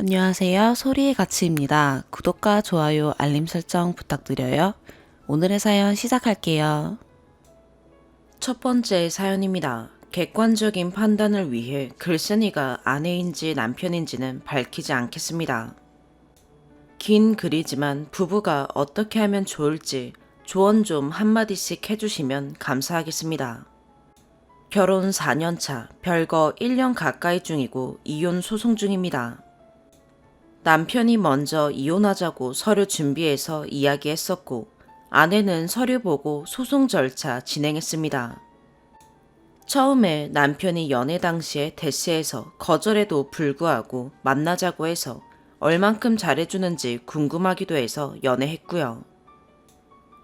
안녕하세요. 소리의 가치입니다. 구독과 좋아요, 알림 설정 부탁드려요. 오늘의 사연 시작할게요. 첫 번째 사연입니다. 객관적인 판단을 위해 글쓴이가 아내인지 남편인지는 밝히지 않겠습니다. 긴 글이지만 부부가 어떻게 하면 좋을지 조언 좀 한마디씩 해주시면 감사하겠습니다. 결혼 4년차, 별거 1년 가까이 중이고 이혼 소송 중입니다. 남편이 먼저 이혼하자고 서류 준비해서 이야기했었고, 아내는 서류 보고 소송 절차 진행했습니다. 처음에 남편이 연애 당시에 대시해서 거절에도 불구하고 만나자고 해서 얼만큼 잘해주는지 궁금하기도 해서 연애했고요.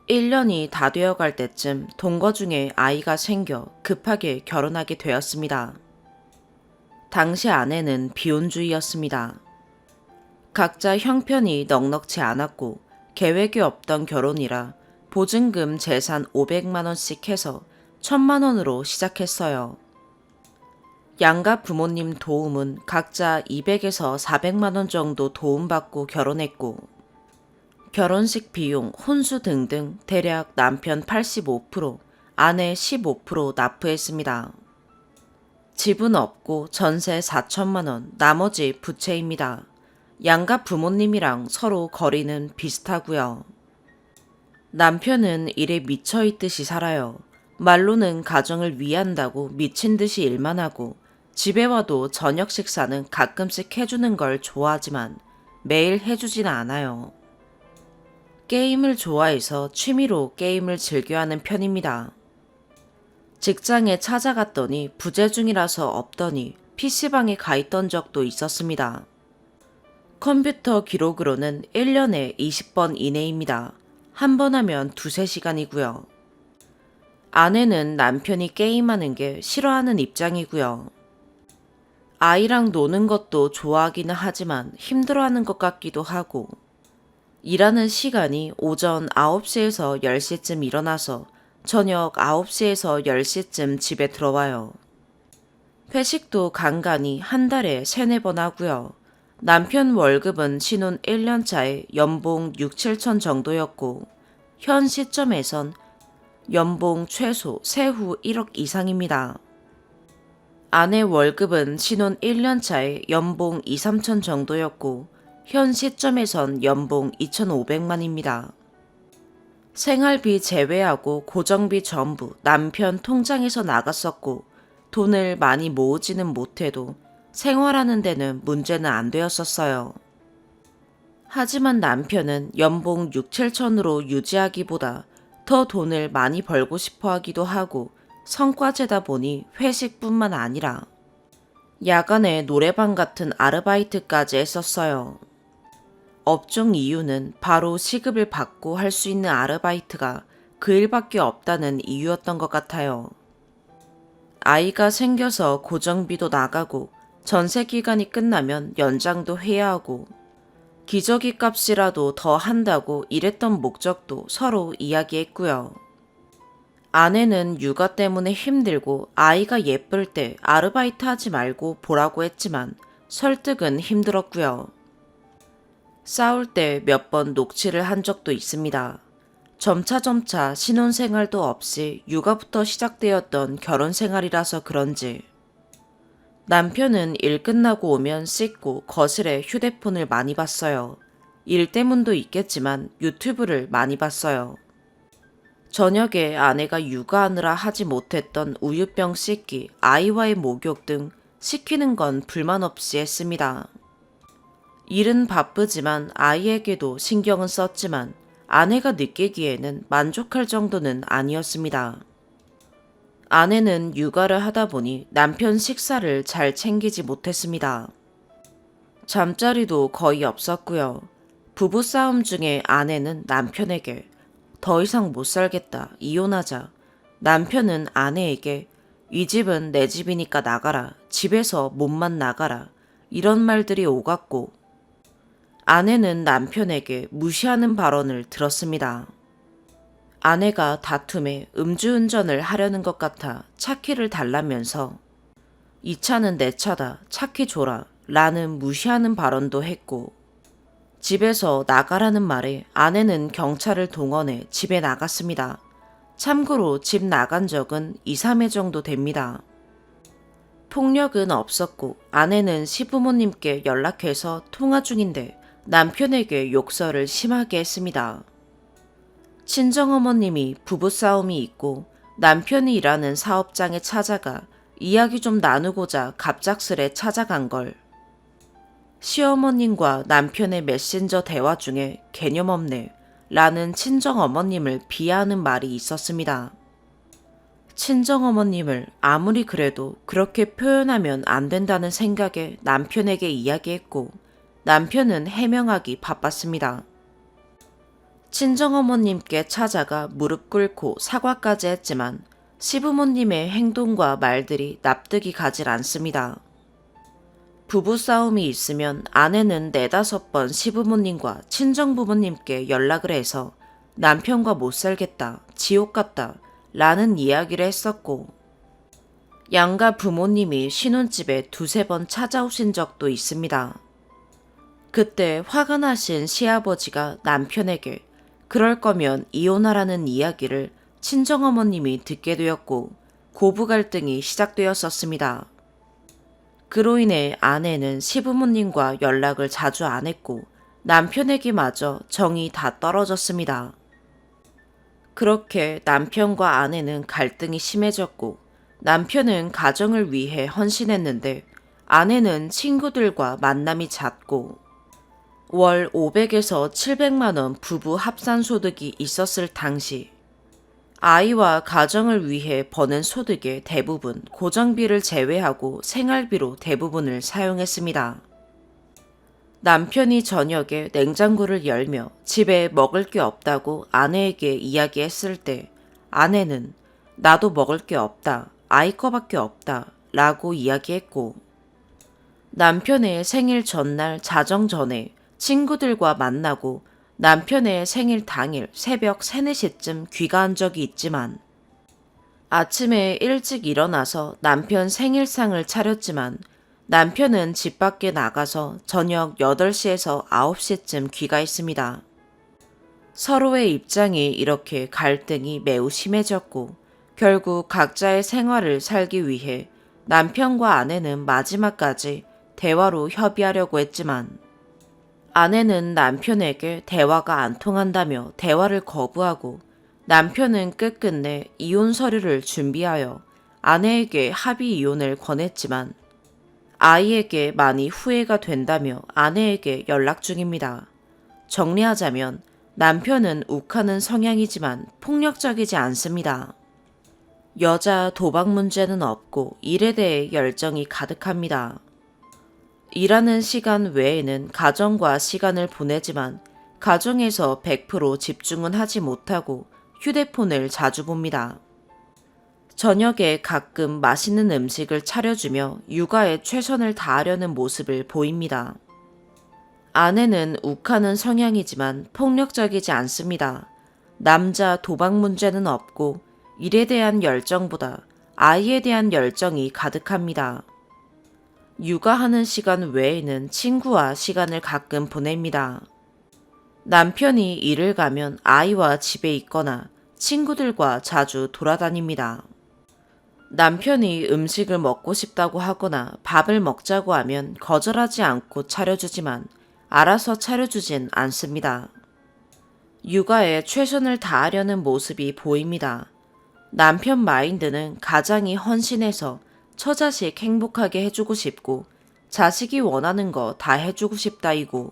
1년이 다 되어갈 때쯤 동거 중에 아이가 생겨 급하게 결혼하게 되었습니다. 당시 아내는 비혼주의였습니다. 각자 형편이 넉넉지 않았고 계획이 없던 결혼이라 보증금 재산 500만원씩 해서 1000만원으로 시작했어요. 양가 부모님 도움은 각자 200에서 400만원 정도 도움받고 결혼했고, 결혼식 비용, 혼수 등등 대략 남편 85%, 아내 15% 납부했습니다. 집은 없고 전세 4천만원, 나머지 부채입니다. 양가 부모님이랑 서로 거리는 비슷하고요. 남편은 일에 미쳐있듯이 살아요. 말로는 가정을 위한다고 미친 듯이 일만 하고, 집에 와도 저녁 식사는 가끔씩 해주는 걸 좋아하지만 매일 해주지는 않아요. 게임을 좋아해서 취미로 게임을 즐겨하는 편입니다. 직장에 찾아갔더니 부재 중이라서 없더니 PC방에 가 있던 적도 있었습니다. 컴퓨터 기록으로는 1년에 20번 이내입니다. 한 번 하면 2~3시간이고요. 아내는 남편이 게임하는 게 싫어하는 입장이고요. 아이랑 노는 것도 좋아하기는 하지만 힘들어하는 것 같기도 하고, 일하는 시간이 오전 9시에서 10시쯤 일어나서 저녁 9시에서 10시쯤 집에 들어와요. 회식도 간간히 한 달에 3~4번 하고요. 남편 월급은 신혼 1년 차에 연봉 6~7천 정도였고, 현 시점에선 연봉 최소 세후 1억 이상입니다. 아내 월급은 신혼 1년 차에 연봉 2~3천 정도였고, 현 시점에선 연봉 2,500만입니다. 생활비 제외하고 고정비 전부 남편 통장에서 나갔었고, 돈을 많이 모으지는 못해도 생활하는 데는 문제는 안 되었었어요. 하지만 남편은 연봉 6~7천으로 유지하기보다 더 돈을 많이 벌고 싶어 하기도 하고, 성과제다 보니 회식뿐만 아니라 야간에 노래방 같은 아르바이트까지 했었어요. 업종 이유는 바로 시급을 받고 할 수 있는 아르바이트가 그 일밖에 없다는 이유였던 것 같아요. 아이가 생겨서 고정비도 나가고 전세 기간이 끝나면 연장도 해야 하고, 기저귀 값이라도 더 한다고 일했던 목적도 서로 이야기했고요. 아내는 육아 때문에 힘들고 아이가 예쁠 때 아르바이트 하지 말고 보라고 했지만 설득은 힘들었고요. 싸울 때 몇 번 녹취를 한 적도 있습니다. 점차 신혼생활도 없이 육아부터 시작되었던 결혼생활이라서 그런지 남편은 일 끝나고 오면 씻고 거실에 휴대폰을 많이 봤어요. 일 때문도 있겠지만 유튜브를 많이 봤어요. 저녁에 아내가 육아하느라 하지 못했던 우유병 씻기, 아이와의 목욕 등 시키는 건 불만 없이 했습니다. 일은 바쁘지만 아이에게도 신경은 썼지만 아내가 느끼기에는 만족할 정도는 아니었습니다. 아내는 육아를 하다 보니 남편 식사를 잘 챙기지 못했습니다. 잠자리도 거의 없었고요. 부부싸움 중에 아내는 남편에게 더 이상 못 살겠다, 이혼하자. 남편은 아내에게 이 집은 내 집이니까 나가라, 집에서 몸만 나가라, 이런 말들이 오갔고, 아내는 남편에게 무시하는 발언을 들었습니다. 아내가 다툼에 음주운전을 하려는 것 같아 차키를 달라면서 이 차는 내 차다, 차키 줘라 라는 무시하는 발언도 했고, 집에서 나가라는 말에 아내는 경찰을 동원해 집에 나갔습니다. 참고로 집 나간 적은 2, 3회 정도 됩니다. 폭력은 없었고 아내는 시부모님께 연락해서 통화 중인데 남편에게 욕설을 심하게 했습니다. 친정어머님이 부부싸움이 있고 남편이 일하는 사업장에 찾아가 이야기 좀 나누고자 갑작스레 찾아간 걸 시어머님과 남편의 메신저 대화 중에 개념 없네 라는 친정어머님을 비하하는 말이 있었습니다. 친정어머님을 아무리 그래도 그렇게 표현하면 안 된다는 생각에 남편에게 이야기했고 남편은 해명하기 바빴습니다. 친정어머님께 찾아가 무릎 꿇고 사과까지 했지만 시부모님의 행동과 말들이 납득이 가질 않습니다. 부부싸움이 있으면 아내는 4~5번 시부모님과 친정부모님께 연락을 해서 남편과 못 살겠다, 지옥 같다 라는 이야기를 했었고 양가 부모님이 신혼집에 2~3번 찾아오신 적도 있습니다. 그때 화가 나신 시아버지가 남편에게 그럴 거면 이혼하라는 이야기를 친정어머님이 듣게 되었고 고부 갈등이 시작되었었습니다. 그로 인해 아내는 시부모님과 연락을 자주 안 했고 남편에게마저 정이 다 떨어졌습니다. 그렇게 남편과 아내는 갈등이 심해졌고 남편은 가정을 위해 헌신했는데 아내는 친구들과 만남이 잦고 월 500에서 700만 원 부부 합산 소득이 있었을 당시 아이와 가정을 위해 버는 소득의 대부분 고정비를 제외하고 생활비로 대부분을 사용했습니다. 남편이 저녁에 냉장고를 열며 집에 먹을 게 없다고 아내에게 이야기했을 때 아내는 나도 먹을 게 없다, 아이 거밖에 없다 라고 이야기했고 남편의 생일 전날 자정 전에 친구들과 만나고 남편의 생일 당일 새벽 3, 4시쯤 귀가한 적이 있지만 아침에 일찍 일어나서 남편 생일상을 차렸지만 남편은 집 밖에 나가서 저녁 8시에서 9시쯤 귀가했습니다. 서로의 입장이 이렇게 갈등이 매우 심해졌고 결국 각자의 생활을 살기 위해 남편과 아내는 마지막까지 대화로 협의하려고 했지만 아내는 남편에게 대화가 안 통한다며 대화를 거부하고 남편은 끝끝내 이혼 서류를 준비하여 아내에게 합의 이혼을 권했지만 아이에게 많이 후회가 된다며 아내에게 연락 중입니다. 정리하자면 남편은 욱하는 성향이지만 폭력적이지 않습니다. 여자 도박 문제는 없고 일에 대해 열정이 가득합니다. 일하는 시간 외에는 가정과 시간을 보내지만 가정에서 100% 집중은 하지 못하고 휴대폰을 자주 봅니다. 저녁에 가끔 맛있는 음식을 차려주며 육아에 최선을 다하려는 모습을 보입니다. 아내는 욱하는 성향이지만 폭력적이지 않습니다. 남자 도박 문제는 없고 일에 대한 열정보다 아이에 대한 열정이 가득합니다. 육아하는 시간 외에는 친구와 시간을 가끔 보냅니다. 남편이 일을 가면 아이와 집에 있거나 친구들과 자주 돌아다닙니다. 남편이 음식을 먹고 싶다고 하거나 밥을 먹자고 하면 거절하지 않고 차려주지만 알아서 차려주진 않습니다. 육아에 최선을 다하려는 모습이 보입니다. 남편 마인드는 가장이 헌신해서 처자식 행복하게 해주고 싶고 자식이 원하는 거 다 해주고 싶다이고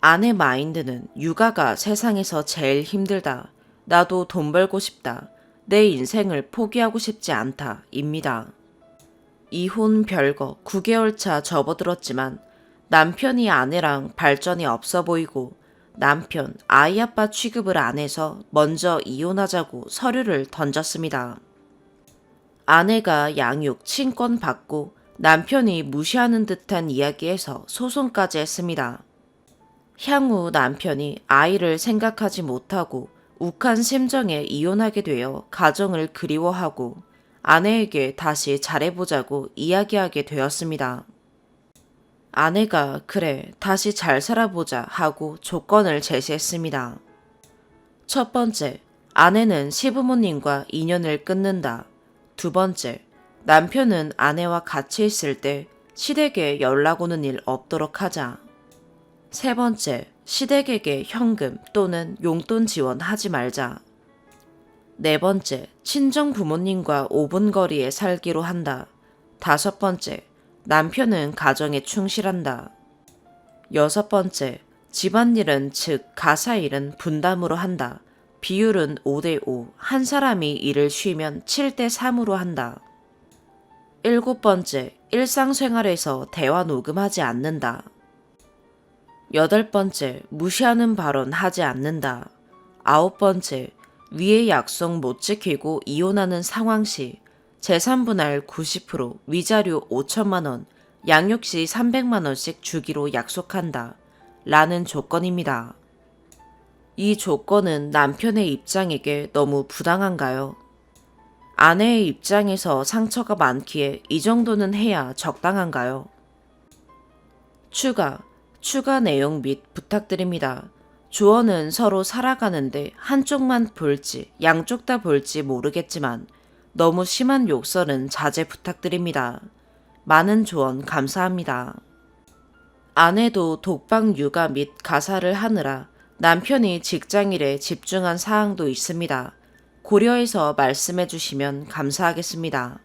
아내 마인드는 육아가 세상에서 제일 힘들다. 나도 돈 벌고 싶다. 내 인생을 포기하고 싶지 않다. 입니다. 이혼 별거 9개월 차 접어들었지만 남편이 아내랑 발전이 없어 보이고 남편 아이 아빠 취급을 안 해서 먼저 이혼하자고 서류를 던졌습니다. 아내가 양육, 친권 받고 남편이 무시하는 듯한 이야기에서 소송까지 했습니다. 향후 남편이 아이를 생각하지 못하고 욱한 심정에 이혼하게 되어 가정을 그리워하고 아내에게 다시 잘해보자고 이야기하게 되었습니다. 아내가 그래, 다시 잘 살아보자 하고 조건을 제시했습니다. 첫 번째, 아내는 시부모님과 인연을 끊는다. 두 번째, 남편은 아내와 같이 있을 때 시댁에 연락 오는 일 없도록 하자. 세 번째, 시댁에게 현금 또는 용돈 지원하지 말자. 네 번째, 친정 부모님과 5분 거리에 살기로 한다. 다섯 번째, 남편은 가정에 충실한다. 여섯 번째, 집안일은 즉 가사일은 분담으로 한다. 비율은 5대5, 한 사람이 일을 쉬면 7대3으로 한다. 일곱 번째, 일상생활에서 대화 녹음하지 않는다. 여덟 번째, 무시하는 발언 하지 않는다. 아홉 번째, 위의 약속 못 지키고 이혼하는 상황 시 재산분할 90%, 위자료 5천만 원, 양육 시 300만 원씩 주기로 약속한다. 라는 조건입니다. 이 조건은 남편의 입장에게 너무 부당한가요? 아내의 입장에서 상처가 많기에 이 정도는 해야 적당한가요? 추가 내용 및 부탁드립니다. 조언은 서로 살아가는데 한쪽만 볼지 양쪽 다 볼지 모르겠지만 너무 심한 욕설은 자제 부탁드립니다. 많은 조언 감사합니다. 아내도 독방 육아 및 가사를 하느라 남편이 직장일에 집중한 사항도 있습니다. 고려해서 말씀해 주시면 감사하겠습니다.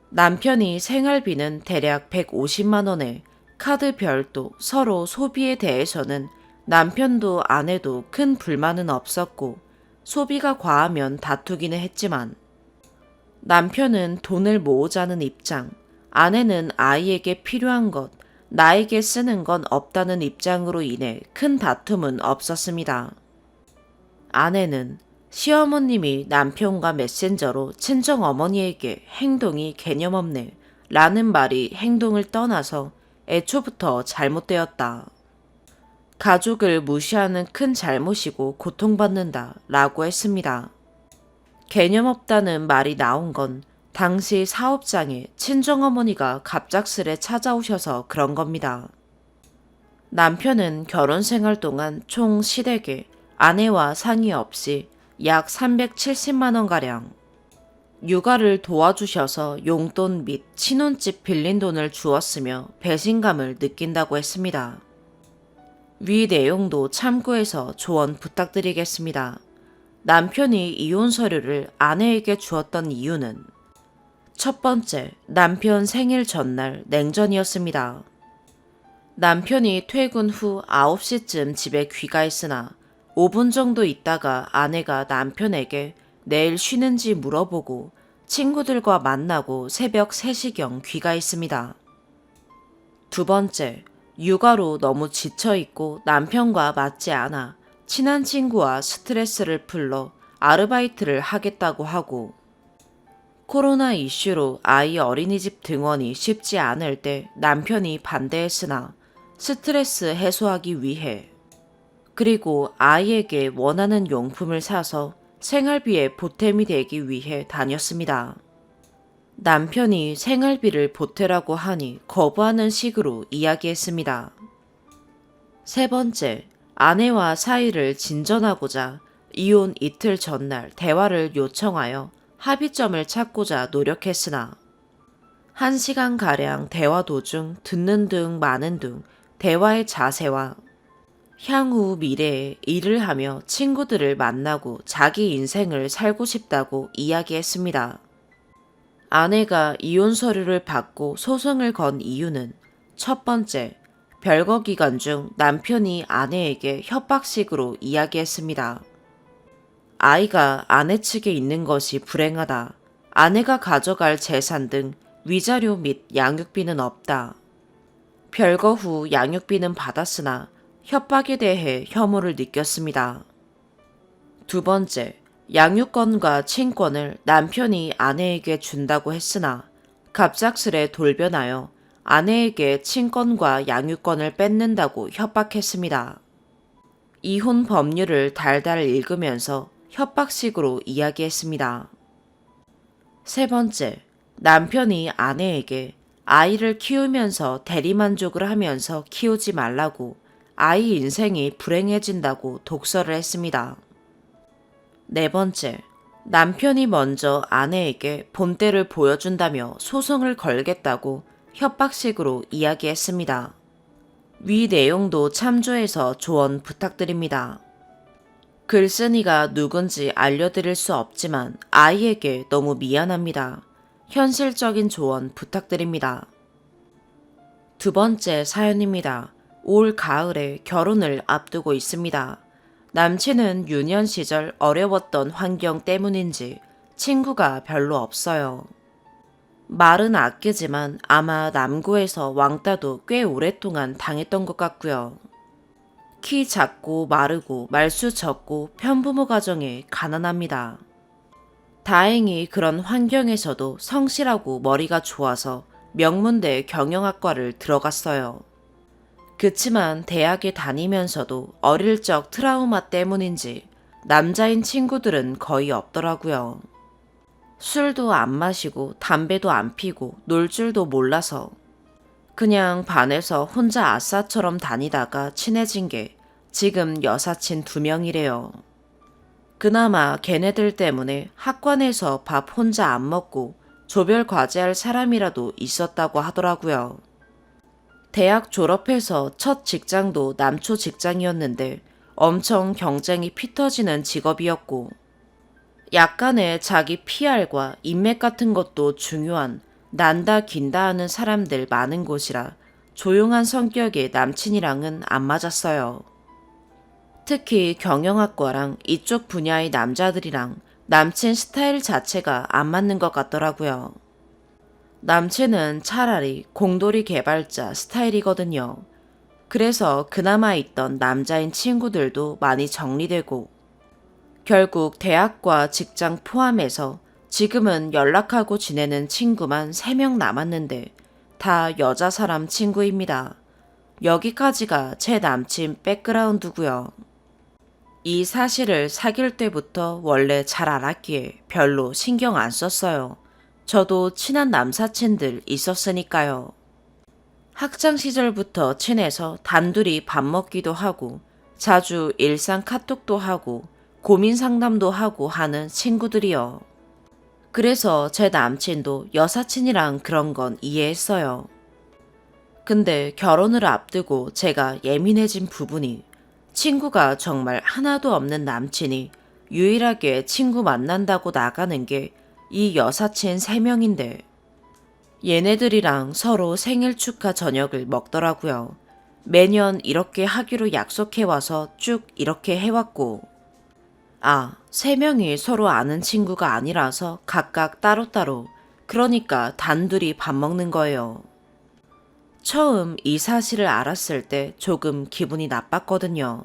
남편이 생활비는 대략 150만 원에 카드 별도 서로 소비에 대해서는 남편도 아내도 큰 불만은 없었고 소비가 과하면 다투기는 했지만 남편은 돈을 모으자는 입장, 아내는 아이에게 필요한 것, 나에게 쓰는 건 없다는 입장으로 인해 큰 다툼은 없었습니다. 아내는 시어머님이 남편과 메신저로 친정어머니에게 행동이 개념 없네 라는 말이 행동을 떠나서 애초부터 잘못되었다. 가족을 무시하는 큰 잘못이고 고통받는다 라고 했습니다. 개념 없다는 말이 나온 건 당시 사업장에 친정어머니가 갑작스레 찾아오셔서 그런 겁니다. 남편은 결혼 생활 동안 총 시댁에 아내와 상의 없이 약 370만 원가량 육아를 도와주셔서 용돈 및 신혼집 빌린 돈을 주었으며 배신감을 느낀다고 했습니다. 위 내용도 참고해서 조언 부탁드리겠습니다. 남편이 이혼 서류를 아내에게 주었던 이유는 첫 번째, 남편 생일 전날 냉전이었습니다. 남편이 퇴근 후 9시쯤 집에 귀가했으나 5분 정도 있다가 아내가 남편에게 내일 쉬는지 물어보고 친구들과 만나고 새벽 3시경 귀가했습니다. 두 번째, 육아로 너무 지쳐있고 남편과 맞지 않아 친한 친구와 스트레스를 풀러 아르바이트를 하겠다고 하고 코로나 이슈로 아이 어린이집 등원이 쉽지 않을 때 남편이 반대했으나 스트레스 해소하기 위해 그리고 아이에게 원하는 용품을 사서 생활비에 보탬이 되기 위해 다녔습니다. 남편이 생활비를 보태라고 하니 거부하는 식으로 이야기했습니다. 세 번째, 아내와 사이를 진전하고자 이혼 이틀 전날 대화를 요청하여 합의점을 찾고자 노력했으나 1시간가량 대화 도중 듣는 등 마는 등 대화의 자세와 향후 미래에 일을 하며 친구들을 만나고 자기 인생을 살고 싶다고 이야기했습니다. 아내가 이혼 서류를 받고 소송을 건 이유는 첫 번째, 별거 기간 중 남편이 아내에게 협박식으로 이야기했습니다. 아이가 아내 측에 있는 것이 불행하다. 아내가 가져갈 재산 등 위자료 및 양육비는 없다. 별거 후 양육비는 받았으나 협박에 대해 혐오를 느꼈습니다. 두 번째, 양육권과 친권을 남편이 아내에게 준다고 했으나 갑작스레 돌변하여 아내에게 친권과 양육권을 뺏는다고 협박했습니다. 이혼 법률을 달달 읽으면서 협박식으로 이야기했습니다. 세 번째, 남편이 아내에게 아이를 키우면서 대리만족을 하면서 키우지 말라고 아이 인생이 불행해진다고 독서를 했습니다. 네 번째, 남편이 먼저 아내에게 본때를 보여준다며 소송을 걸겠다고 협박식으로 이야기했습니다. 위 내용도 참조해서 조언 부탁드립니다. 글쓴이가 누군지 알려드릴 수 없지만 아이에게 너무 미안합니다. 현실적인 조언 부탁드립니다. 두 번째 사연입니다. 올 가을에 결혼을 앞두고 있습니다. 남친은 유년 시절 어려웠던 환경 때문인지 친구가 별로 없어요. 말은 아끼지만 아마 남구에서 왕따도 꽤 오랫동안 당했던 것 같고요. 키 작고 마르고 말수 적고 편부모 가정에 가난합니다. 다행히 그런 환경에서도 성실하고 머리가 좋아서 명문대 경영학과를 들어갔어요. 그치만 대학에 다니면서도 어릴 적 트라우마 때문인지 남자인 친구들은 거의 없더라고요. 술도 안 마시고 담배도 안 피고 놀 줄도 몰라서 그냥 반에서 혼자 아싸처럼 다니다가 친해진 게 지금 여사친 2명이래요. 그나마 걔네들 때문에 학관에서 밥 혼자 안 먹고 조별 과제할 사람이라도 있었다고 하더라고요. 대학 졸업해서 첫 직장도 남초 직장이었는데 엄청 경쟁이 피 터지는 직업이었고 약간의 자기 PR과 인맥 같은 것도 중요한 난다 긴다 하는 사람들 많은 곳이라 조용한 성격의 남친이랑은 안 맞았어요. 특히 경영학과랑 이쪽 분야의 남자들이랑 남친 스타일 자체가 안 맞는 것 같더라고요. 남친은 차라리 공돌이 개발자 스타일이거든요. 그래서 그나마 있던 남자인 친구들도 많이 정리되고 결국 대학과 직장 포함해서 지금은 연락하고 지내는 친구만 3명 남았는데 다 여자 사람 친구입니다. 여기까지가 제 남친 백그라운드고요. 이 사실을 사귈 때부터 원래 잘 알았기에 별로 신경 안 썼어요. 저도 친한 남사친들 있었으니까요. 학창 시절부터 친해서 단둘이 밥 먹기도 하고 자주 일상 카톡도 하고 고민 상담도 하고 하는 친구들이요. 그래서 제 남친도 여사친이랑 그런 건 이해했어요. 근데 결혼을 앞두고 제가 예민해진 부분이 친구가 정말 하나도 없는 남친이 유일하게 친구 만난다고 나가는 게 이 여사친 3명인데 얘네들이랑 서로 생일 축하 저녁을 먹더라고요. 매년 이렇게 하기로 약속해와서 쭉 이렇게 해왔고 3명이 서로 아는 친구가 아니라서 각각 따로따로 그러니까 단둘이 밥 먹는 거예요. 처음 이 사실을 알았을 때 조금 기분이 나빴거든요.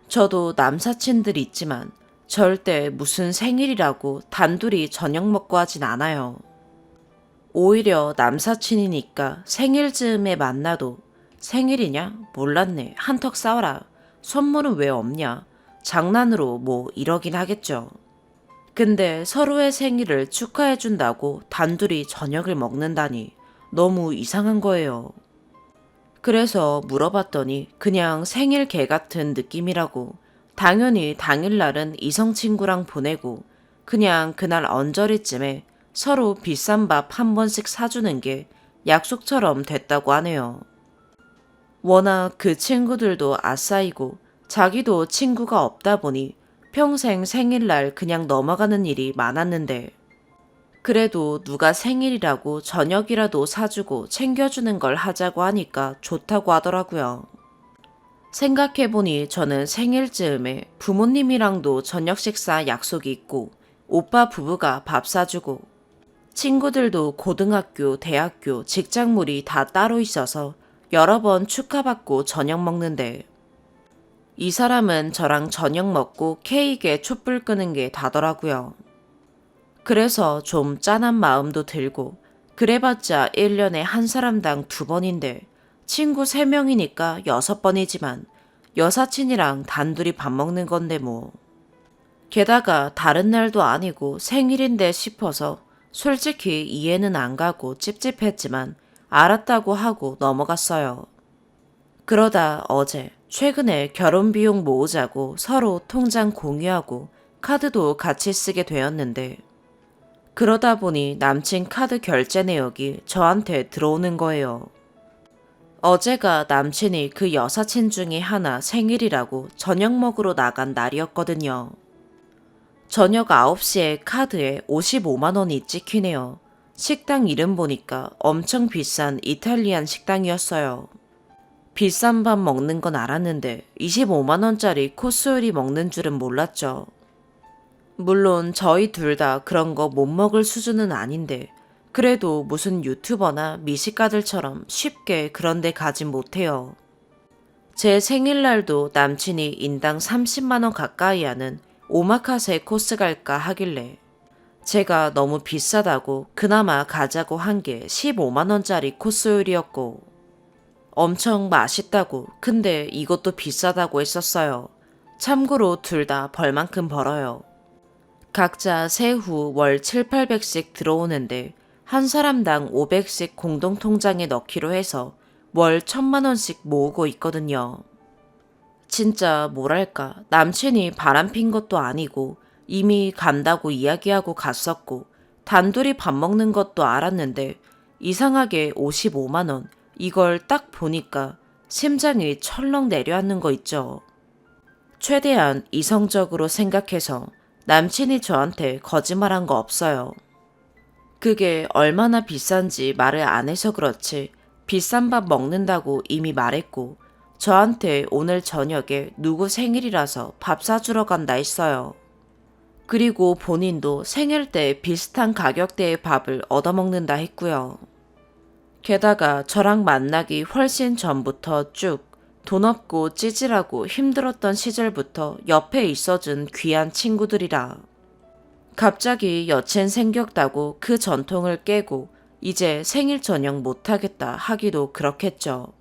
저도 남사친들 있지만 절대 무슨 생일이라고 단둘이 저녁 먹고 하진 않아요. 오히려 남사친이니까 생일 즈음에 만나도 생일이냐? 몰랐네. 한턱 쏴라. 선물은 왜 없냐? 장난으로 뭐 이러긴 하겠죠. 근데 서로의 생일을 축하해준다고 단둘이 저녁을 먹는다니 너무 이상한 거예요. 그래서 물어봤더니 그냥 생일 개 같은 느낌이라고 당연히 당일날은 이성 친구랑 보내고 그냥 그날 언저리쯤에 서로 비싼 밥 한 번씩 사주는 게 약속처럼 됐다고 하네요. 워낙 그 친구들도 아싸이고 자기도 친구가 없다 보니 평생 생일날 그냥 넘어가는 일이 많았는데 그래도 누가 생일이라고 저녁이라도 사주고 챙겨주는 걸 하자고 하니까 좋다고 하더라고요. 생각해보니 저는 생일 즈음에 부모님이랑도 저녁 식사 약속이 있고 오빠 부부가 밥 사주고 친구들도 고등학교, 대학교, 직장물이 다 따로 있어서 여러 번 축하받고 저녁 먹는데 이 사람은 저랑 저녁 먹고 케이크에 촛불 끄는 게 다더라고요. 그래서 좀 짠한 마음도 들고 그래봤자 1년에 한 사람당 2번인데 친구 3명이니까 6번이지만 여사친이랑 단둘이 밥 먹는 건데 뭐. 게다가 다른 날도 아니고 생일인데 싶어서 솔직히 이해는 안 가고 찝찝했지만 알았다고 하고 넘어갔어요. 그러다 어제 최근에 결혼 비용 모으자고 서로 통장 공유하고 카드도 같이 쓰게 되었는데 그러다 보니 남친 카드 결제 내역이 저한테 들어오는 거예요. 어제가 남친이 그 여사친 중에 하나 생일이라고 저녁 먹으러 나간 날이었거든요. 저녁 9시에 카드에 55만 원이 찍히네요. 식당 이름 보니까 엄청 비싼 이탈리안 식당이었어요. 비싼 밥 먹는 건 알았는데 25만 원짜리 코스 요리 먹는 줄은 몰랐죠. 물론 저희 둘 다 그런 거 못 먹을 수준은 아닌데 그래도 무슨 유튜버나 미식가들처럼 쉽게 그런 데 가진 못해요. 제 생일날도 남친이 인당 30만 원 가까이 하는 오마카세 코스 갈까 하길래 제가 너무 비싸다고 그나마 가자고 한 게 15만 원짜리 코스 요리였고 엄청 맛있다고 근데 이것도 비싸다고 했었어요. 참고로 둘 다 벌만큼 벌어요. 각자 세후 월 7, 800씩 들어오는데 한 사람당 500씩 공동통장에 넣기로 해서 월 1000만 원씩 모으고 있거든요. 진짜 뭐랄까 남친이 바람핀 것도 아니고 이미 간다고 이야기하고 갔었고 단둘이 밥 먹는 것도 알았는데 이상하게 55만 원 이걸 딱 보니까 심장이 철렁 내려앉는 거 있죠. 최대한 이성적으로 생각해서 남친이 저한테 거짓말한 거 없어요. 그게 얼마나 비싼지 말을 안 해서 그렇지 비싼 밥 먹는다고 이미 말했고 저한테 오늘 저녁에 누구 생일이라서 밥 사주러 간다 했어요. 그리고 본인도 생일 때 비슷한 가격대의 밥을 얻어먹는다 했고요. 게다가 저랑 만나기 훨씬 전부터 쭉 돈 없고 찌질하고 힘들었던 시절부터 옆에 있어준 귀한 친구들이라 갑자기 여친 생겼다고 그 전통을 깨고 이제 생일 저녁 못하겠다 하기도 그렇겠죠.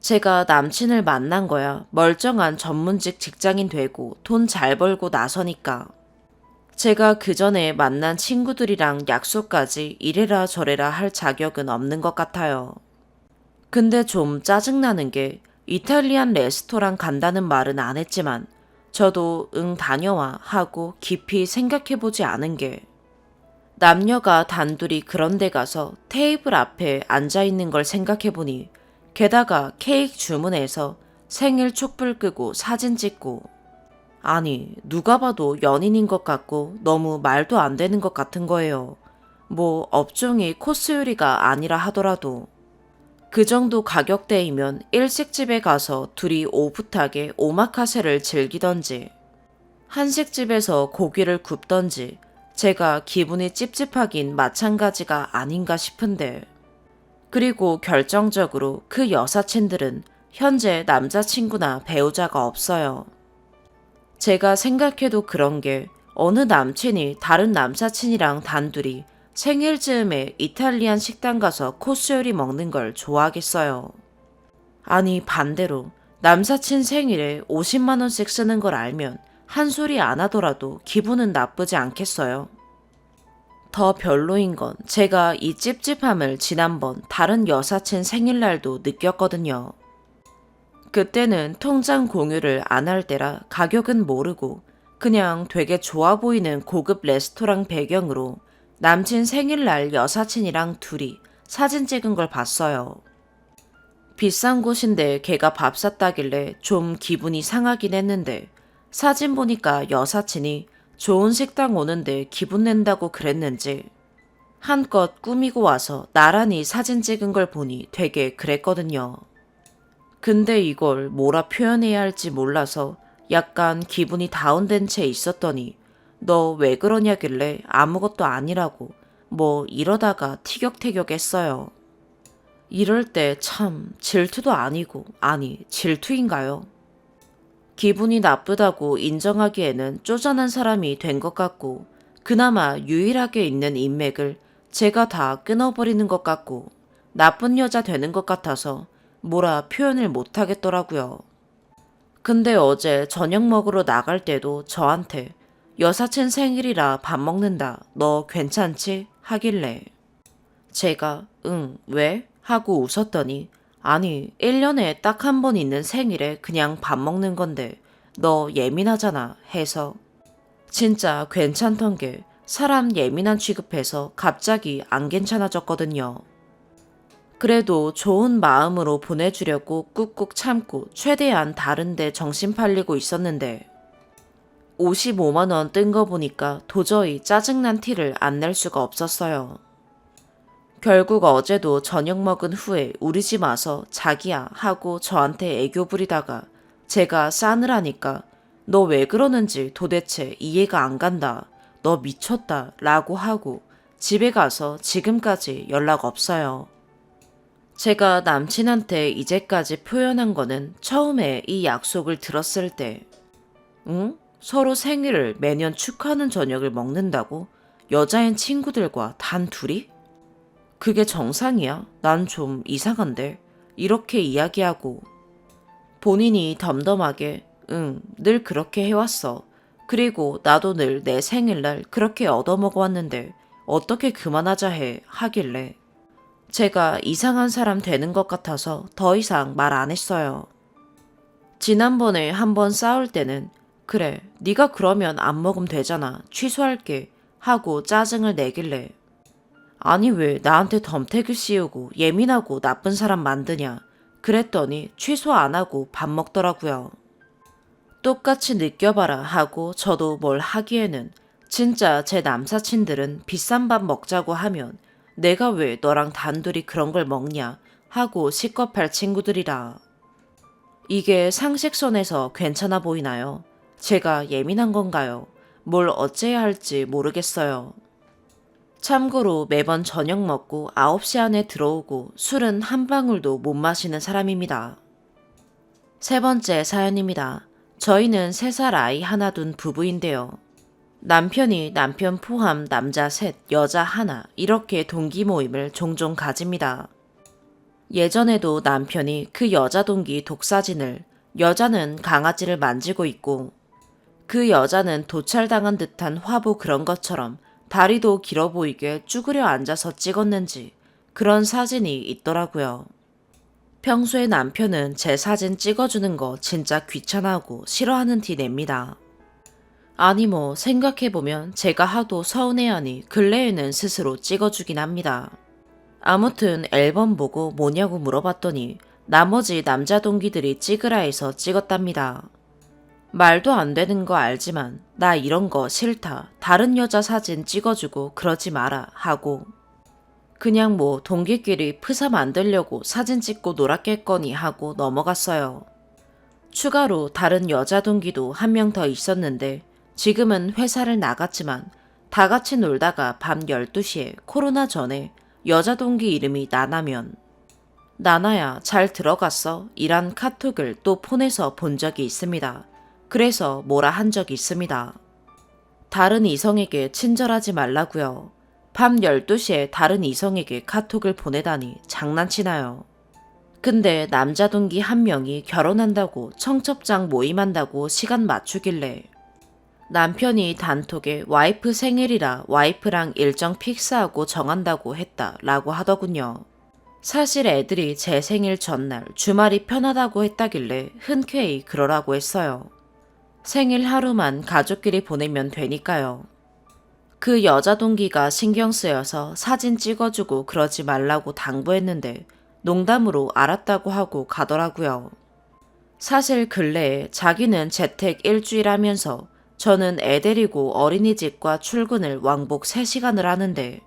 제가 남친을 만난 거야 멀쩡한 전문직 직장인 되고 돈 잘 벌고 나서니까. 제가 그 전에 만난 친구들이랑 약속까지 이래라 저래라 할 자격은 없는 것 같아요. 근데 좀 짜증나는 게 이탈리안 레스토랑 간다는 말은 안 했지만 저도 응 다녀와 하고 깊이 생각해보지 않은 게 남녀가 단둘이 그런 데 가서 테이블 앞에 앉아있는 걸 생각해보니 게다가 케이크 주문해서 생일 촛불 끄고 사진 찍고 아니 누가 봐도 연인인 것 같고 너무 말도 안 되는 것 같은 거예요. 뭐 업종이 코스 요리가 아니라 하더라도 그 정도 가격대이면 일식집에 가서 둘이 오붓하게 오마카세를 즐기던지 한식집에서 고기를 굽던지 제가 기분이 찝찝하긴 마찬가지가 아닌가 싶은데 그리고 결정적으로 그 여사친들은 현재 남자친구나 배우자가 없어요. 제가 생각해도 그런 게 어느 남친이 다른 남사친이랑 단둘이 생일 즈음에 이탈리안 식당 가서 코스 요리 먹는 걸 좋아하겠어요. 아니 반대로 남사친 생일에 50만 원씩 쓰는 걸 알면 한 소리 안 하더라도 기분은 나쁘지 않겠어요. 더 별로인 건 제가 이 찝찝함을 지난번 다른 여사친 생일날도 느꼈거든요. 그때는 통장 공유를 안 할 때라 가격은 모르고 그냥 되게 좋아 보이는 고급 레스토랑 배경으로 남친 생일날 여사친이랑 둘이 사진 찍은 걸 봤어요. 비싼 곳인데 걔가 밥 샀다길래 좀 기분이 상하긴 했는데 사진 보니까 여사친이 좋은 식당 오는데 기분 낸다고 그랬는지 한껏 꾸미고 와서 나란히 사진 찍은 걸 보니 되게 그랬거든요. 근데 이걸 뭐라 표현해야 할지 몰라서 약간 기분이 다운된 채 있었더니 너 왜 그러냐길래 아무것도 아니라고 뭐 이러다가 티격태격 했어요. 이럴 때 참 질투도 아니고 아니 질투인가요? 기분이 나쁘다고 인정하기에는 쪼잔한 사람이 된 것 같고 그나마 유일하게 있는 인맥을 제가 다 끊어버리는 것 같고 나쁜 여자 되는 것 같아서 뭐라 표현을 못하겠더라고요. 근데 어제 저녁 먹으러 나갈 때도 저한테 여사친 생일이라 밥 먹는다. 너 괜찮지? 하길래 제가 응, 왜? 하고 웃었더니 아니 1년에 딱 한 번 있는 생일에 그냥 밥 먹는 건데 너 예민하잖아 해서 진짜 괜찮던 게 사람 예민한 취급해서 갑자기 안 괜찮아졌거든요. 그래도 좋은 마음으로 보내주려고 꾹꾹 참고 최대한 다른데 정신 팔리고 있었는데 55만 원 뜬 거 보니까 도저히 짜증난 티를 안 낼 수가 없었어요. 결국 어제도 저녁 먹은 후에 우리 집 와서 자기야 하고 저한테 애교 부리다가 제가 싸늘하니까 너 왜 그러는지 도대체 이해가 안 간다. 너 미쳤다 라고 하고 집에 가서 지금까지 연락 없어요. 제가 남친한테 이제까지 표현한 거는 처음에 이 약속을 들었을 때 응? 서로 생일을 매년 축하하는 저녁을 먹는다고? 여자인 친구들과 단 둘이? 그게 정상이야? 난 좀 이상한데? 이렇게 이야기하고 본인이 덤덤하게 응, 늘 그렇게 해왔어. 그리고 나도 늘 내 생일날 그렇게 얻어먹어왔는데 어떻게 그만하자 해 하길래 제가 이상한 사람 되는 것 같아서 더 이상 말 안 했어요. 지난번에 한번 싸울 때는 그래, 네가 그러면 안 먹으면 되잖아. 취소할게 하고 짜증을 내길래 아니 왜 나한테 덤태기 씌우고 예민하고 나쁜 사람 만드냐. 그랬더니 취소 안 하고 밥 먹더라고요. 똑같이 느껴봐라 하고 저도 뭘 하기에는 진짜 제 남사친들은 비싼 밥 먹자고 하면 내가 왜 너랑 단둘이 그런 걸 먹냐 하고 식겁할 친구들이라. 이게 상식선에서 괜찮아 보이나요? 제가 예민한 건가요? 뭘 어째야 할지 모르겠어요. 참고로 매번 저녁 먹고 9시 안에 들어오고 술은 한 방울도 못 마시는 사람입니다. 세 번째 사연입니다. 저희는 3살 아이 하나 둔 부부인데요. 남편이 남편 포함 남자 셋, 여자 하나 이렇게 동기 모임을 종종 가집니다. 예전에도 남편이 그 여자 동기 독사진을 여자는 강아지를 만지고 있고 그 여자는 도찰당한 듯한 화보 그런 것처럼 다리도 길어 보이게 쭈그려 앉아서 찍었는지 그런 사진이 있더라고요. 평소에 남편은 제 사진 찍어주는 거 진짜 귀찮아하고 싫어하는 티 냅니다. 아니 뭐 생각해보면 제가 하도 서운해하니 근래에는 스스로 찍어주긴 합니다. 아무튼 앨범 보고 뭐냐고 물어봤더니 나머지 남자 동기들이 찍으라 해서 찍었답니다. 말도 안 되는 거 알지만 나 이런 거 싫다. 다른 여자 사진 찍어주고 그러지 마라 하고 그냥 뭐 동기끼리 프사 만들려고 사진 찍고 놀았겠거니 하고 넘어갔어요. 추가로 다른 여자 동기도 한 명 더 있었는데 지금은 회사를 나갔지만 다 같이 놀다가 밤 12시에 코로나 전에 여자 동기 이름이 나나면 나나야 잘 들어갔어? 이란 카톡을 또 폰에서 본 적이 있습니다. 그래서 뭐라 한 적이 있습니다. 다른 이성에게 친절하지 말라고요. 밤 12시에 다른 이성에게 카톡을 보내다니 장난치나요. 근데 남자 동기 한 명이 결혼한다고 청첩장 모임한다고 시간 맞추길래 남편이 단톡에 와이프 생일이라 와이프랑 일정 픽스하고 정한다고 했다라고 하더군요. 사실 애들이 제 생일 전날 주말이 편하다고 했다길래 흔쾌히 그러라고 했어요. 생일 하루만 가족끼리 보내면 되니까요. 그 여자 동기가 신경 쓰여서 사진 찍어주고 그러지 말라고 당부했는데 농담으로 알았다고 하고 가더라고요. 사실 근래에 자기는 재택 일주일 하면서 저는 애 데리고 어린이집과 출근을 왕복 3시간을 하는데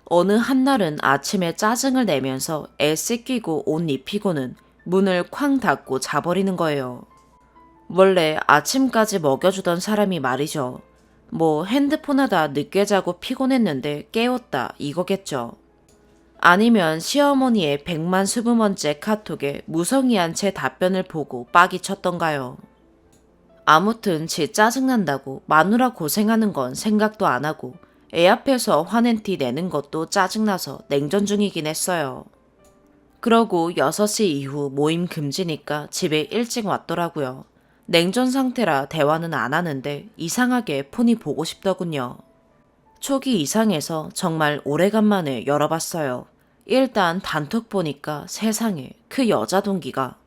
어느 한날은 아침에 짜증을 내면서 애 씻기고 옷 입히고는 문을 쾅 닫고 자버리는 거예요. 원래 아침까지 먹여주던 사람이 말이죠. 뭐 핸드폰 하다 늦게 자고 피곤했는데 깨웠다 이거겠죠. 아니면 시어머니의 100만 수부먼째 카톡에 무성의한 제 답변을 보고 빡이 쳤던가요. 아무튼 지 짜증난다고 마누라 고생하는 건 생각도 안 하고 애 앞에서 화낸 티 내는 것도 짜증나서 냉전 중이긴 했어요. 그러고 6시 이후 모임 금지니까 집에 일찍 왔더라고요. 냉전 상태라 대화는 안 하는데 이상하게 폰이 보고 싶더군요. 초기 이상해서 정말 오래간만에 열어봤어요. 일단 단톡 보니까 세상에 그 여자 동기가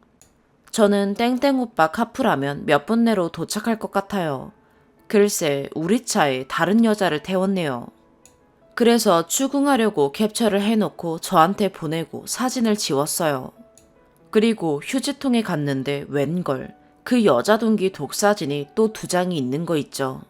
저는 땡땡 오빠 카풀하면 몇 분 내로 도착할 것 같아요. 글쎄 우리 차에 다른 여자를 태웠네요. 그래서 추궁하려고 캡처를 해놓고 저한테 보내고 사진을 지웠어요. 그리고 휴지통에 갔는데 웬걸 그 여자 동기 독사진이 또 2장이 있는 거 있죠.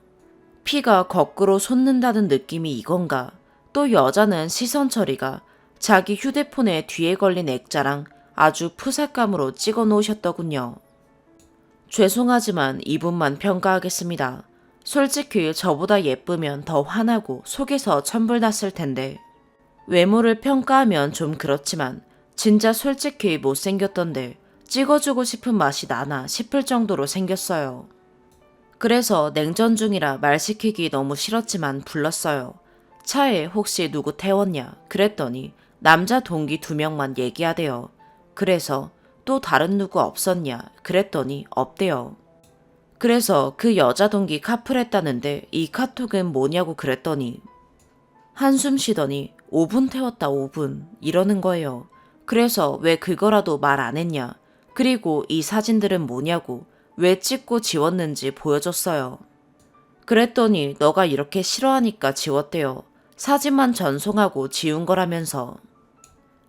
피가 거꾸로 솟는다는 느낌이 이건가. 또 여자는 시선 처리가 자기 휴대폰에 뒤에 걸린 액자랑 아주 푸삭감으로 찍어 놓으셨더군요. 죄송하지만 이분만 평가하겠습니다. 솔직히 저보다 예쁘면 더 화나고 속에서 천불났을 텐데 외모를 평가하면 좀 그렇지만 진짜 솔직히 못생겼던데 찍어주고 싶은 맛이 나나 싶을 정도로 생겼어요. 그래서 냉전 중이라 말 시키기 너무 싫었지만 불렀어요. 차에 혹시 누구 태웠냐 그랬더니 남자 동기 2명만 얘기하대요. 그래서 또 다른 누구 없었냐 그랬더니 없대요. 그래서 그 여자 동기 카풀했다는데 이 카톡은 뭐냐고 그랬더니 한숨 쉬더니 5분 태웠다 5분 이러는 거예요. 그래서 왜 그거라도 말 안 했냐. 그리고 이 사진들은 뭐냐고 왜 찍고 지웠는지 보여줬어요. 그랬더니 너가 이렇게 싫어하니까 지웠대요. 사진만 전송하고 지운 거라면서.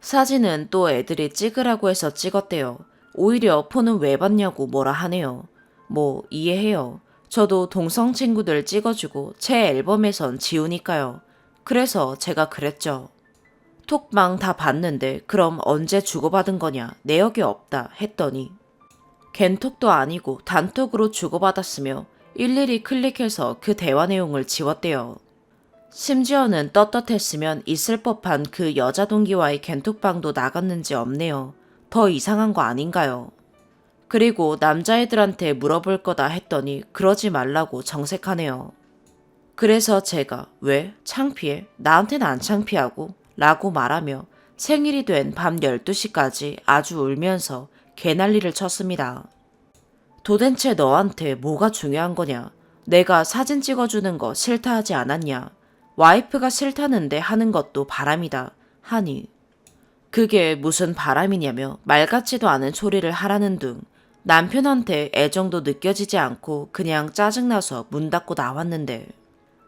사진은 또 애들이 찍으라고 해서 찍었대요. 오히려 폰은 왜 봤냐고 뭐라 하네요. 뭐 이해해요. 저도 동성 친구들 찍어주고 제 앨범에선 지우니까요. 그래서 제가 그랬죠. 톡방 다 봤는데 그럼 언제 주고받은 거냐 내역이 없다 했더니 겐톡도 아니고 단톡으로 주고받았으며 일일이 클릭해서 그 대화 내용을 지웠대요. 심지어는 떳떳했으면 있을 법한 그 여자 동기와의 겐톡방도 나갔는지 없네요. 더 이상한 거 아닌가요? 그리고 남자애들한테 물어볼 거다 했더니 그러지 말라고 정색하네요. 그래서 제가 왜? 창피해? 나한테는 안 창피하고? 라고 말하며 생일이 된 밤 12시까지 아주 울면서 개난리를 쳤습니다. 도대체 너한테 뭐가 중요한 거냐? 내가 사진 찍어주는 거 싫다 하지 않았냐? 와이프가 싫다는데 하는 것도 바람이다 하니 그게 무슨 바람이냐며 말 같지도 않은 소리를 하라는 둥 남편한테 애정도 느껴지지 않고 그냥 짜증나서 문 닫고 나왔는데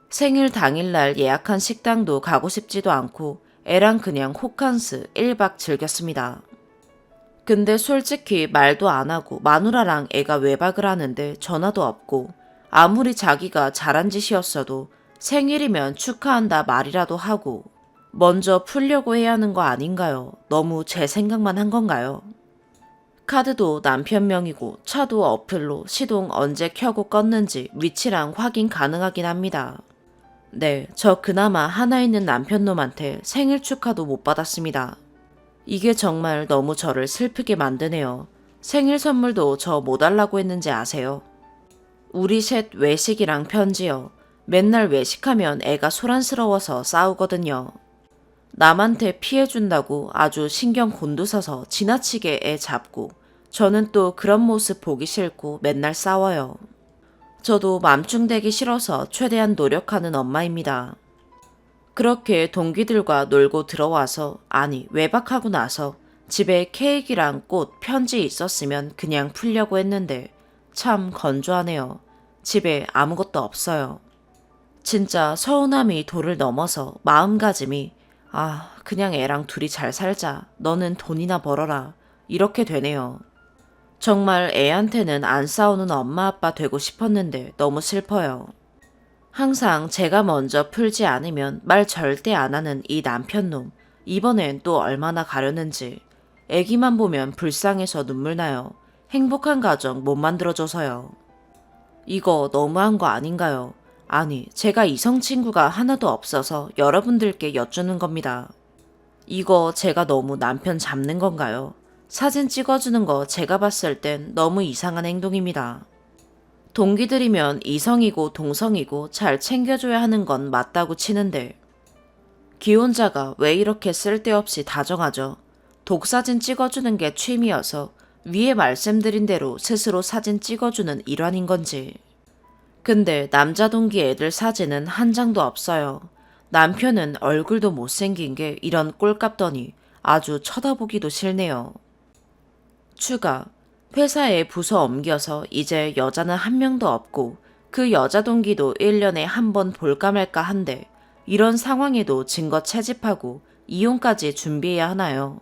생일 당일날 예약한 식당도 가고 싶지도 않고 애랑 그냥 호캉스 1박 즐겼습니다. 근데 솔직히 말도 안 하고 마누라랑 애가 외박을 하는데 전화도 없고 아무리 자기가 잘한 짓이었어도 생일이면 축하한다 말이라도 하고 먼저 풀려고 해야 하는 거 아닌가요? 너무 제 생각만 한 건가요? 카드도 남편 명이고 차도 어플로 시동 언제 켜고 껐는지 위치랑 확인 가능하긴 합니다. 네, 저 그나마 하나 있는 남편놈한테 생일 축하도 못 받았습니다. 이게 정말 너무 저를 슬프게 만드네요. 생일 선물도 저 뭐 달라고 했는지 아세요? 우리 셋 외식이랑 편지요. 맨날 외식하면 애가 소란스러워서 싸우거든요. 남한테 피해준다고 아주 신경 곤두서서 지나치게 애 잡고 저는 또 그런 모습 보기 싫고 맨날 싸워요. 저도 맘충되기 싫어서 최대한 노력하는 엄마입니다. 그렇게 동기들과 놀고 들어와서 아니 외박하고 나서 집에 케이크랑 꽃, 편지 있었으면 그냥 풀려고 했는데 참 건조하네요. 집에 아무것도 없어요. 진짜 서운함이 도를 넘어서 마음가짐이 그냥 애랑 둘이 잘 살자. 너는 돈이나 벌어라. 이렇게 되네요. 정말 애한테는 안 싸우는 엄마 아빠 되고 싶었는데 너무 슬퍼요. 항상 제가 먼저 풀지 않으면 말 절대 안 하는 이 남편놈. 이번엔 또 얼마나 가려는지. 애기만 보면 불쌍해서 눈물 나요. 행복한 가정 못 만들어줘서요. 이거 너무한 거 아닌가요? 아니, 제가 이성 친구가 하나도 없어서 여러분들께 여쭈는 겁니다. 이거 제가 너무 남편 잡는 건가요? 사진 찍어주는 거 제가 봤을 땐 너무 이상한 행동입니다. 동기들이면 이성이고 동성이고 잘 챙겨줘야 하는 건 맞다고 치는데 기혼자가 왜 이렇게 쓸데없이 다정하죠? 독사진 찍어주는 게 취미여서 위에 말씀드린 대로 스스로 사진 찍어주는 일환인 건지 근데 남자 동기 애들 사진은 한 장도 없어요. 남편은 얼굴도 못생긴 게 이런 꼴값더니 아주 쳐다보기도 싫네요. 추가. 회사에 부서 옮겨서 이제 여자는 한 명도 없고 그 여자 동기도 1년에 한 번 볼까 말까 한데 이런 상황에도 증거 채집하고 이혼까지 준비해야 하나요?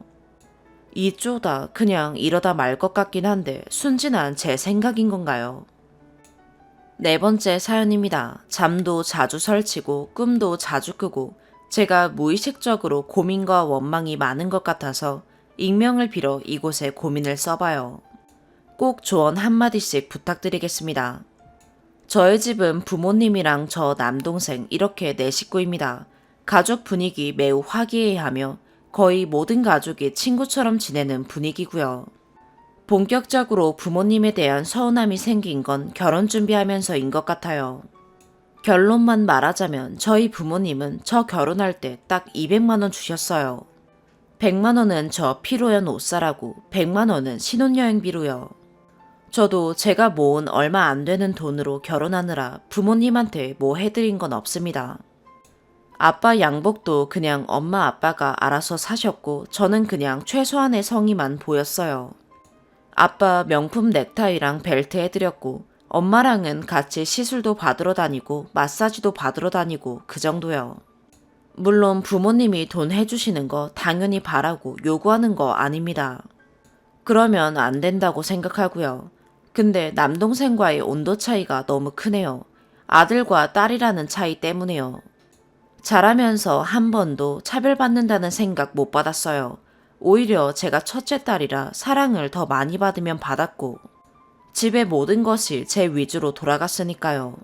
이 쪼다 그냥 이러다 말 것 같긴 한데 순진한 제 생각인 건가요? 네 번째 사연입니다. 잠도 자주 설치고 꿈도 자주 꾸고 제가 무의식적으로 고민과 원망이 많은 것 같아서 익명을 빌어 이곳에 고민을 써봐요. 꼭 조언 한마디씩 부탁드리겠습니다. 저의 집은 부모님이랑 저 남동생 이렇게 네 식구입니다. 가족 분위기 매우 화기애애하며 거의 모든 가족이 친구처럼 지내는 분위기고요. 본격적으로 부모님에 대한 서운함이 생긴 건 결혼 준비하면서인 것 같아요. 결론만 말하자면 저희 부모님은 저 결혼할 때 딱 200만 원 주셨어요. 100만 원은 저 피로연 옷 사라고 100만 원은 신혼여행비로요. 저도 제가 모은 얼마 안 되는 돈으로 결혼하느라 부모님한테 뭐 해드린 건 없습니다. 아빠 양복도 그냥 엄마 아빠가 알아서 사셨고 저는 그냥 최소한의 성의만 보였어요. 아빠 명품 넥타이랑 벨트 해드렸고 엄마랑은 같이 시술도 받으러 다니고 마사지도 받으러 다니고 그 정도요. 물론 부모님이 돈 해주시는 거 당연히 바라고 요구하는 거 아닙니다. 그러면 안 된다고 생각하고요. 근데 남동생과의 온도 차이가 너무 크네요. 아들과 딸이라는 차이 때문에요. 자라면서 한 번도 차별받는다는 생각 못 받았어요. 오히려 제가 첫째 딸이라 사랑을 더 많이 받으면 받았고 집의 모든 것이 제 위주로 돌아갔으니까요.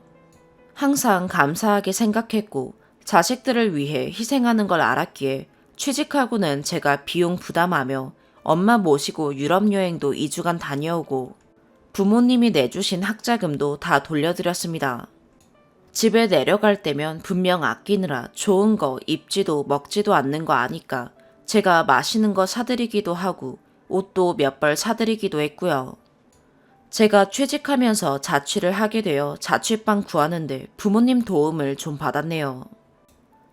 항상 감사하게 생각했고 자식들을 위해 희생하는 걸 알았기에 취직하고는 제가 비용 부담하며 엄마 모시고 유럽 여행도 2주간 다녀오고 부모님이 내주신 학자금도 다 돌려드렸습니다. 집에 내려갈 때면 분명 아끼느라 좋은 거 입지도 먹지도 않는 거 아니까 제가 맛있는 거 사드리기도 하고 옷도 몇 벌 사드리기도 했고요. 제가 취직하면서 자취를 하게 되어 자취방 구하는데 부모님 도움을 좀 받았네요.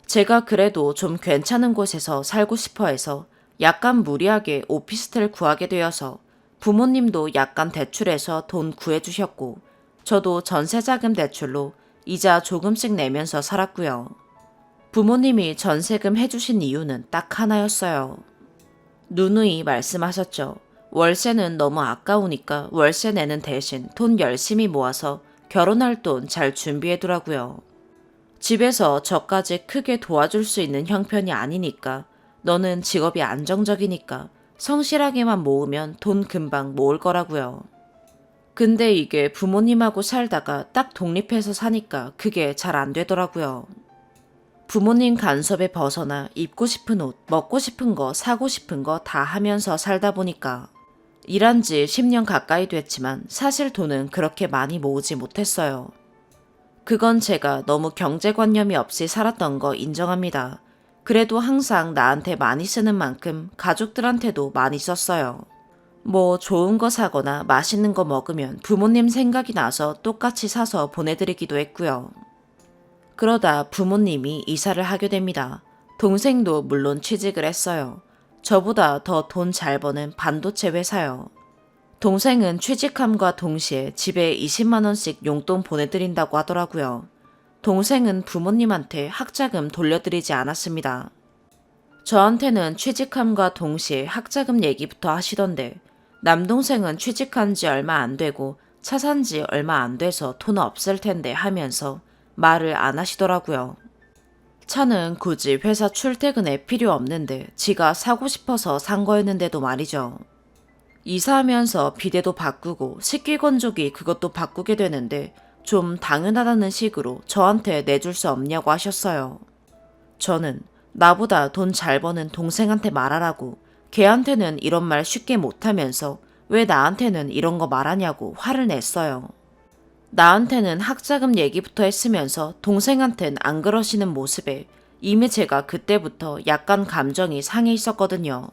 제가 그래도 좀 괜찮은 곳에서 살고 싶어 해서 약간 무리하게 오피스텔 구하게 되어서 부모님도 약간 대출해서 돈 구해주셨고 저도 전세자금 대출로 이자 조금씩 내면서 살았고요. 부모님이 전세금 해주신 이유는 딱 하나였어요. 누누이 말씀하셨죠. 월세는 너무 아까우니까 월세 내는 대신 돈 열심히 모아서 결혼할 돈 잘 준비해두라고요. 집에서 저까지 크게 도와줄 수 있는 형편이 아니니까 너는 직업이 안정적이니까 성실하게만 모으면 돈 금방 모을 거라고요. 근데 이게 부모님하고 살다가 딱 독립해서 사니까 그게 잘 안 되더라고요. 부모님 간섭에 벗어나 입고 싶은 옷, 먹고 싶은 거, 사고 싶은 거 다 하면서 살다 보니까 일한 지 10년 가까이 됐지만 사실 돈은 그렇게 많이 모으지 못했어요. 그건 제가 너무 경제관념이 없이 살았던 거 인정합니다. 그래도 항상 나한테 많이 쓰는 만큼 가족들한테도 많이 썼어요. 뭐 좋은 거 사거나 맛있는 거 먹으면 부모님 생각이 나서 똑같이 사서 보내드리기도 했고요. 그러다 부모님이 이사를 하게 됩니다. 동생도 물론 취직을 했어요. 저보다 더 돈 잘 버는 반도체 회사요. 동생은 취직함과 동시에 집에 20만 원씩 용돈 보내드린다고 하더라고요. 동생은 부모님한테 학자금 돌려드리지 않았습니다. 저한테는 취직함과 동시에 학자금 얘기부터 하시던데 남동생은 취직한 지 얼마 안 되고 차 산 지 얼마 안 돼서 돈 없을 텐데 하면서 말을 안 하시더라고요. 차는 굳이 회사 출퇴근에 필요 없는데 지가 사고 싶어서 산 거였는데도 말이죠. 이사하면서 비데도 바꾸고 식기건조기 그것도 바꾸게 되는데 좀 당연하다는 식으로 저한테 내줄 수 없냐고 하셨어요. 저는 나보다 돈 잘 버는 동생한테 말하라고 걔한테는 이런 말 쉽게 못하면서 왜 나한테는 이런 거 말하냐고 화를 냈어요. 나한테는 학자금 얘기부터 했으면서 동생한텐 안 그러시는 모습에 이미 제가 그때부터 약간 감정이 상해 있었거든요.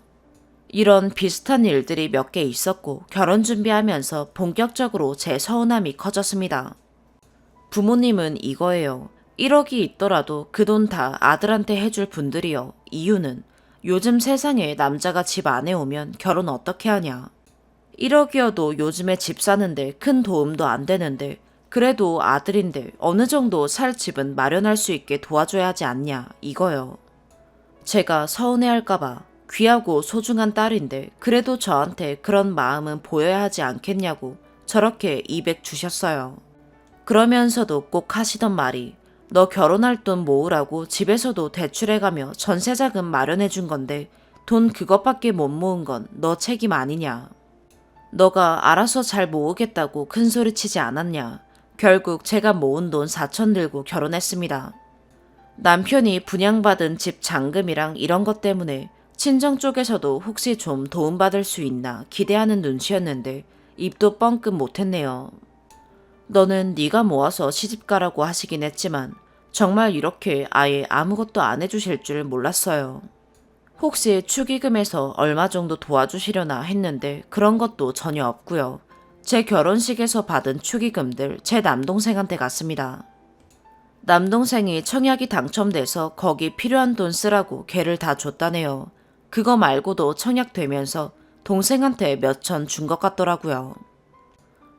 이런 비슷한 일들이 몇 개 있었고 결혼 준비하면서 본격적으로 제 서운함이 커졌습니다. 부모님은 이거예요. 1억이 있더라도 그 돈 다 아들한테 해줄 분들이요. 이유는 요즘 세상에 남자가 집 안에 오면 결혼 어떻게 하냐. 1억이어도 요즘에 집 사는데 큰 도움도 안 되는데 그래도 아들인데 어느 정도 살 집은 마련할 수 있게 도와줘야 하지 않냐 이거요. 제가 서운해할까봐 귀하고 소중한 딸인데 그래도 저한테 그런 마음은 보여야 하지 않겠냐고 저렇게 200 주셨어요. 그러면서도 꼭 하시던 말이 너 결혼할 돈 모으라고 집에서도 대출해가며 전세자금 마련해준 건데 돈 그것밖에 못 모은 건 너 책임 아니냐. 너가 알아서 잘 모으겠다고 큰소리치지 않았냐. 결국 제가 모은 돈 4천 들고 결혼했습니다. 남편이 분양받은 집 잔금이랑 이런 것 때문에 친정 쪽에서도 혹시 좀 도움받을 수 있나 기대하는 눈치였는데 입도 뻥끗 못했네요. 너는 네가 모아서 시집가라고 하시긴 했지만 정말 이렇게 아예 아무것도 안 해주실 줄 몰랐어요. 혹시 축의금에서 얼마 정도 도와주시려나 했는데 그런 것도 전혀 없고요. 제 결혼식에서 받은 축의금들 제 남동생한테 갔습니다. 남동생이 청약이 당첨돼서 거기 필요한 돈 쓰라고 걔를 다 줬다네요. 그거 말고도 청약되면서 동생한테 몇천 준 것 같더라고요.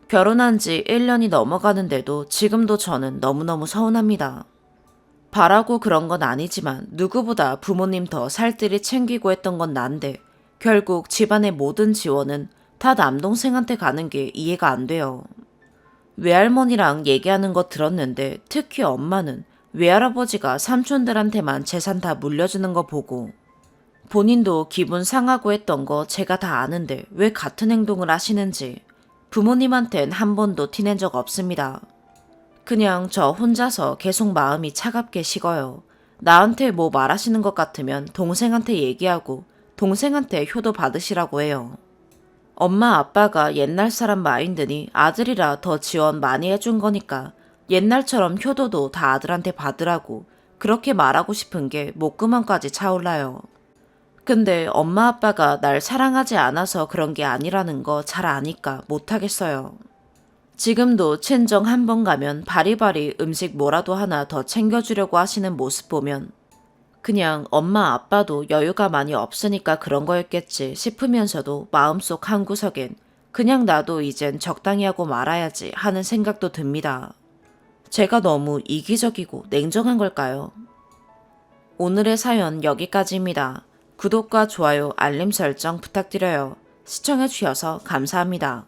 결혼한 지 1년이 넘어가는데도 지금도 저는 너무너무 서운합니다. 바라고 그런 건 아니지만 누구보다 부모님 더 살뜰히 챙기고 했던 건 난데 결국 집안의 모든 지원은 다 남동생한테 가는 게 이해가 안 돼요. 외할머니랑 얘기하는 거 들었는데 특히 엄마는 외할아버지가 삼촌들한테만 재산 다 물려주는 거 보고 본인도 기분 상하고 했던 거 제가 다 아는데 왜 같은 행동을 하시는지 부모님한텐 한 번도 티낸 적 없습니다. 그냥 저 혼자서 계속 마음이 차갑게 식어요. 나한테 뭐 말하시는 것 같으면 동생한테 얘기하고 동생한테 효도 받으시라고 해요. 엄마 아빠가 옛날 사람 마인드니 아들이라 더 지원 많이 해준 거니까 옛날처럼 효도도 다 아들한테 받으라고 그렇게 말하고 싶은 게 목구멍까지 차올라요. 근데 엄마 아빠가 날 사랑하지 않아서 그런 게 아니라는 거 잘 아니까 못하겠어요. 지금도 친정 한 번 가면 바리바리 음식 뭐라도 하나 더 챙겨주려고 하시는 모습 보면 그냥 엄마 아빠도 여유가 많이 없으니까 그런 거였겠지 싶으면서도 마음속 한구석엔 그냥 나도 이젠 적당히 하고 말아야지 하는 생각도 듭니다. 제가 너무 이기적이고 냉정한 걸까요? 오늘의 사연 여기까지입니다. 구독과 좋아요, 알림 설정 부탁드려요. 시청해주셔서 감사합니다.